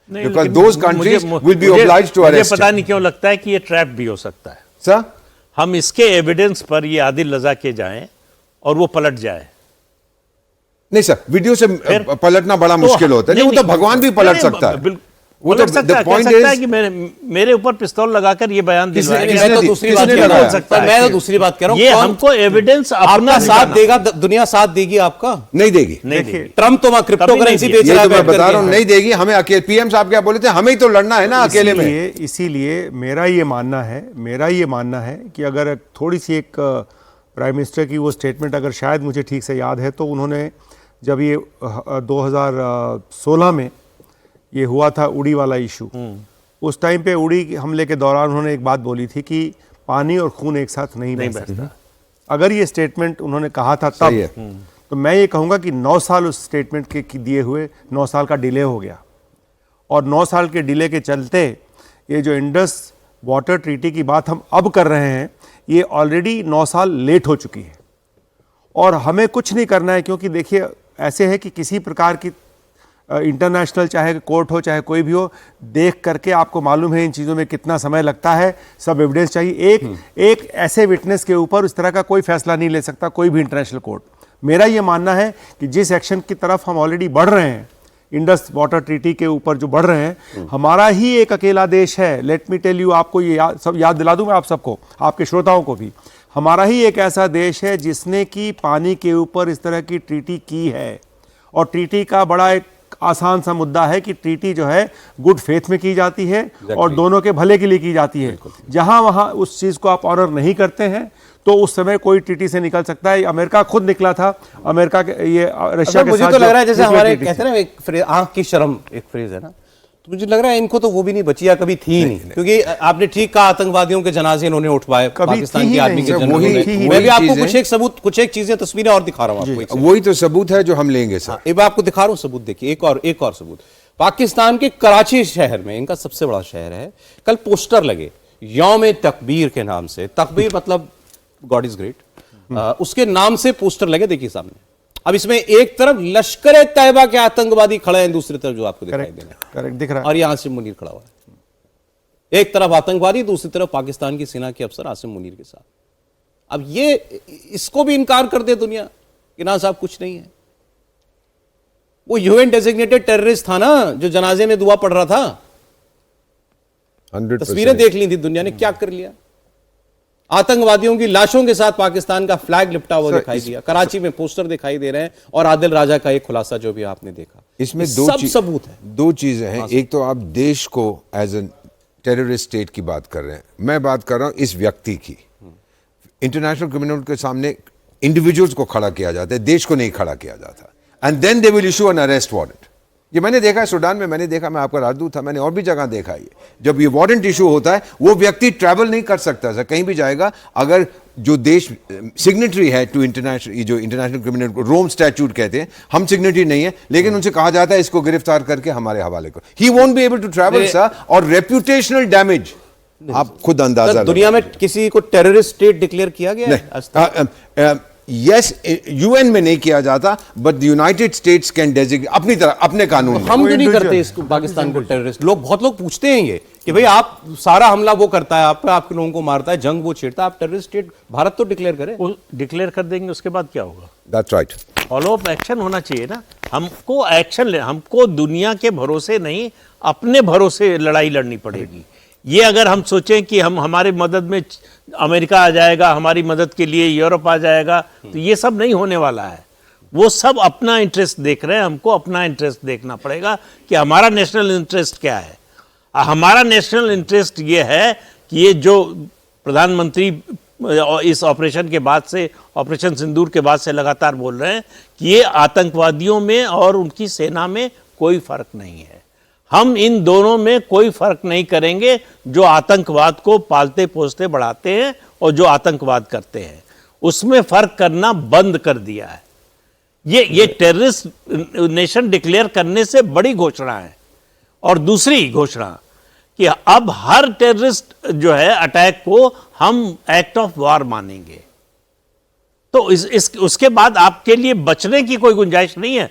because those countries will be obliged to arrest. मुझे पता नहीं क्यों लगता है कि ये ट्रैप भी हो सकता है सर। हम इसके एविडेंस पर ये आदिल रजा के जाएं और वो पलट जाए। नहीं सर, वीडियो से पलटना बड़ा मुश्किल होता है। नहीं, वो तो भगवान भी पलट सकता है। वो तो पॉइंट है कि मेरे ऊपर पिस्तौल लगाकर ये बयान दिलवाया गया। मैं तो दूसरी बात कह रहा हूं, ये हमको एविडेंस अपना साथ देगा, दुनिया साथ देगी आपका? नहीं देगी। ट्रम्प तो वहां क्रिप्टो करेंसी बेच रहा है, मैं बता रहा हूं, नहीं देगी। हमें अकेले, पीएम साहब क्या बोले थे, हमें ही तो लड़ना है ना अकेले में। इसीलिए मेरा ये मानना है कि अगर थोड़ी सी एक प्राइम मिनिस्टर की वो स्टेटमेंट अगर शायद मुझे ठीक से याद है, तो उन्होंने जब ये 2016 में ये हुआ था उड़ी वाला इशू, उस टाइम पे उड़ी हमले के दौरान उन्होंने एक बात बोली थी कि पानी और खून एक साथ नहीं बह सकता। अगर ये स्टेटमेंट उन्होंने कहा था तब, तो मैं ये कहूँगा कि 9 साल उस स्टेटमेंट के दिए हुए 9 साल का डिले हो गया, और 9 साल के डिले के चलते ये जो इंडस वाटर ट्रीटी की बात हम अब कर रहे हैं, ये ऑलरेडी 9 साल लेट हो चुकी है। और हमें कुछ नहीं करना है, क्योंकि देखिए ऐसे है कि किसी प्रकार की इंटरनेशनल चाहे कोर्ट हो चाहे कोई भी हो, देख करके आपको मालूम है इन चीज़ों में कितना समय लगता है, सब एविडेंस चाहिए। एक ऐसे विटनेस के ऊपर इस तरह का कोई फैसला नहीं ले सकता कोई भी इंटरनेशनल कोर्ट। मेरा ये मानना है कि जिस एक्शन की तरफ हम ऑलरेडी बढ़ रहे हैं, इंडस वाटर ट्रीटी के ऊपर जो बढ़ रहे हैं, हमारा ही एक अकेला देश है। लेट मी टेल यू, आपको ये सब याद दिला दूं मैं आप सबको, आपके श्रोताओं को भी, हमारा ही एक ऐसा देश है जिसने कि पानी के ऊपर इस तरह की ट्रीटी की है। और ट्रीटी का बड़ा एक आसान सा मुद्दा है कि ट्रीटी जो है गुड फेथ में की जाती है और दोनों के भले के लिए की जाती है। जहां वहां उस चीज को आप ऑनर नहीं करते हैं, तो उस समय कोई ट्रीटी से निकल सकता है। अमेरिका खुद निकला था, अमेरिका के ये रशिया के साथ। मुझे तो लग रहा है जैसे हमारे कहते हैं ना एक फ्रेज, आंख की शर्म एक फ्रेज है ना, तो मुझे लग रहा है इनको तो वो भी नहीं बची या कभी थी नहीं, क्योंकि आपने ठीक कहा आतंकवादियों के जनाजे इन्होंने उठवाए, पाकिस्तान की आर्मी के जनरल। मैं भी आपको कुछ एक चीजें तस्वीरें और दिखा रहा हूं आपको। वही तो सबूत है जो हम लेंगे सर। एक बार आपको दिखा रहा हूं सबूत, देखिए एक और सबूत। पाकिस्तान के कराची शहर में, इनका सबसे बड़ा शहर है, कल पोस्टर लगे यौम तकबीर के नाम से। तकबीर मतलब गॉड इज ग्रेट, उसके नाम से पोस्टर लगे, देखिए सामने। अब इसमें एक तरफ लश्कर तैयबा के आतंकवादी खड़े हैं, दूसरी तरफ जो आपको दिखाई दे रहा है, दिख रहा है, और यहां आसिम मुनीर खड़ा हुआ है। एक तरफ आतंकवादी, दूसरी तरफ पाकिस्तान की सेना के अफसर आसिम मुनीर के साथ। अब ये इसको भी इनकार कर दे दुनिया कि ना साहब कुछ नहीं है। वो यूएन डेजिग्नेटेड टेररिस्ट था ना, जो जनाजे में दुआ पढ़ रहा था। 100% तस्वीरें देख ली थी दुनिया ने, क्या कर लिया। आतंकवादियों की लाशों के साथ पाकिस्तान का फ्लैग लिपटा हुआ दिखाई दिया, कराची में पोस्टर दिखाई दे रहे हैं, और आदिल राजा का एक खुलासा जो भी आपने देखा। इसमें सब सबूत है। दो चीजें हैं। एक तो आप देश को एज ए टेररिस्ट स्टेट की बात कर रहे हैं, मैं बात कर रहा हूं इस व्यक्ति की। इंटरनेशनल क्रिमिनल के सामने इंडिविजुअल्स को खड़ा किया जाता है, देश को नहीं खड़ा किया जाता। And then they will issue an arrest warrant. ये मैंने देखा है सूडान में, मैंने देखा, मैं आपका राजदूत था, मैंने और भी जगह देखा है। जब ये वारंट इशू होता है, वो व्यक्ति ट्रैवल नहीं कर सकता सर, कहीं भी जाएगा। अगर जो देश सिग्नेटरी है टू इंटरनेशनल, जो इंटरनेशनल क्रिमिनल को रोम स्टैट्यूट कहते हैं, हम सिग्नेटरी नहीं है, लेकिन उनसे कहा जाता है इसको गिरफ्तार करके हमारे हवाले को। He won't be able to travel sir. और रेप्यूटेशनल डैमेज आप खुद अंदाजा, दुनिया में किसी को टेररिस्ट स्टेट डिक्लेयर किया गया? यस, यूएन में नहीं किया जाता, but the United states can designate अपनी तरह, अपने कानून। हम क्यों नहीं करते इसको, पाकिस्तान को टेररिस्ट? बहुत लोग पूछते हैं ये कि भाई आप सारा हमला वो करता है, आपके लोगों को मारता है, जंग वो छेड़ता है, आप टेररिस्ट स्टेट भारत तो डिक्लेयर करे। डिक्लेयर कर देंगे, उसके बाद क्या होगा? That's right. Follow up action होना चाहिए ना। हमको एक्शन ले, हमको दुनिया के भरोसे नहीं, अपने भरोसे लड़ाई लड़नी पड़ेगी। ये अगर हम सोचें कि हम हमारे मदद में अमेरिका आ जाएगा, हमारी मदद के लिए यूरोप आ जाएगा, तो ये सब नहीं होने वाला है। वो सब अपना इंटरेस्ट देख रहे हैं, हमको अपना इंटरेस्ट देखना पड़ेगा कि हमारा नेशनल इंटरेस्ट क्या है। हमारा नेशनल इंटरेस्ट ये है कि ये जो प्रधानमंत्री इस ऑपरेशन के बाद से, ऑपरेशन सिंदूर के बाद से लगातार बोल रहे हैं कि ये आतंकवादियों में और उनकी सेना में कोई फर्क नहीं है। हम इन दोनों में कोई फर्क नहीं करेंगे। जो आतंकवाद को पालते पोसते बढ़ाते हैं और जो आतंकवाद करते हैं, उसमें फर्क करना बंद कर दिया है। ये टेररिस्ट नेशन डिक्लेयर करने से बड़ी घोषणा है। और दूसरी घोषणा कि अब हर टेररिस्ट जो है अटैक को हम एक्ट ऑफ वॉर मानेंगे। तो उसके बाद आपके लिए बचने की कोई गुंजाइश नहीं है।